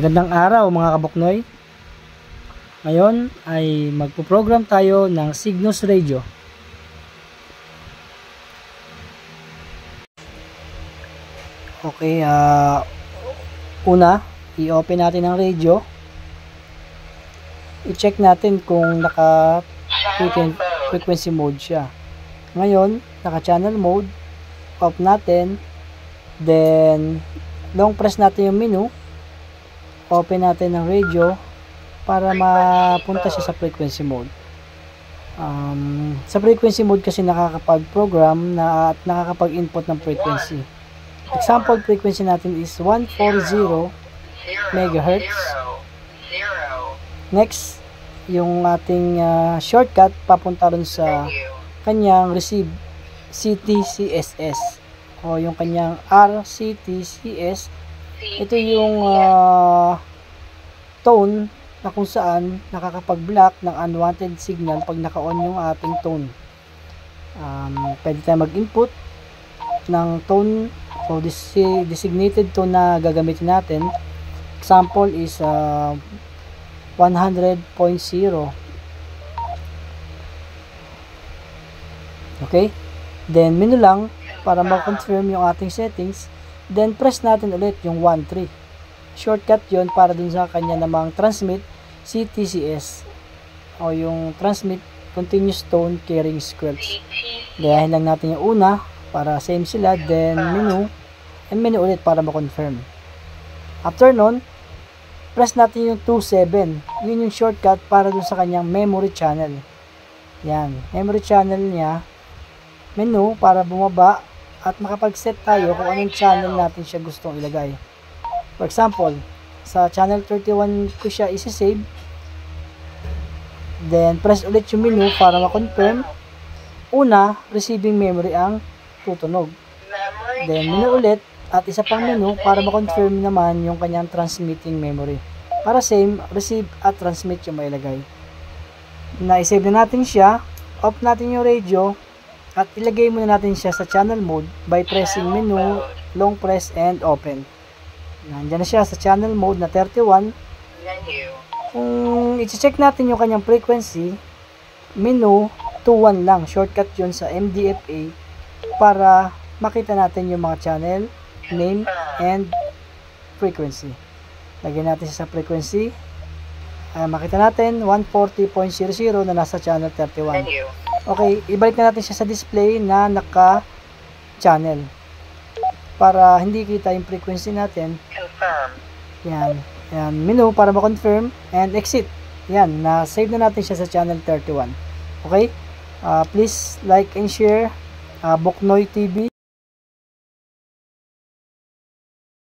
Magandang araw mga kabuknoy. Ngayon ay magpo-program tayo ng Cygnus Radio. Okay, una, i-open natin ang radio. I-check natin kung naka-frequency mode siya. Ngayon, naka-channel mode. Off natin. Then, long press natin yung menu. Open natin ang radio para mapunta siya sa frequency mode. Sa frequency mode kasi nakakapag-program at nakakapag-input ng frequency. Example frequency natin is 140 MHz. Next, yung ating shortcut papunta rin sa kanyang receive CTCSS o yung kanyang RCTCS. Ito yung tone na kung saan nakakapag-block ng unwanted signal pag naka-on yung ating tone. Pwede tayo mag-input ng tone o designated tone na gagamitin natin. Example is 100.0. Okay? Then menu lang para mag-confirm yung ating settings. Then press natin ulit yung 1.3. Shortcut yon para dun sa kanya namang transmit CTCS o yung transmit continuous tone carrying squelch. Gayahin lang natin yung una para same sila, then menu and menu ulit para ma-confirm. After nun, press natin yung 2.7. Yun yung shortcut para dun sa kanyang memory channel. Yan, memory channel niya. Menu para bumaba at makapag-set tayo kung anong channel natin siya gustong ilagay. For example, sa channel 31 ko siya isi-save. Then, press ulit yung menu para ma-confirm. Una, receiving memory ang tutunog. Then, menu ulit at isa pang menu para ma-confirm naman yung kanyang transmitting memory. Para same, receive at transmit yung mailagay. Na-save na natin siya. Off natin yung radio. At ilagay muna natin siya sa channel mode by pressing menu, long press, and open. Nandiyan na siya sa channel mode na 31. Kung i-check natin yung kanyang frequency, menu 21 lang. Shortcut yun sa MDFA para makita natin yung mga channel, name, and frequency. Lagyan natin siya sa frequency. Makita natin 140.00 na nasa channel 31. Okay, ibalik na natin siya sa display na naka-channel para hindi kita yung frequency natin. Confirm. Yan. Yan. Menu para ma-confirm and exit. Yan. Na-save na natin siya sa channel 31. Okay? Please like and share Buknoy TV.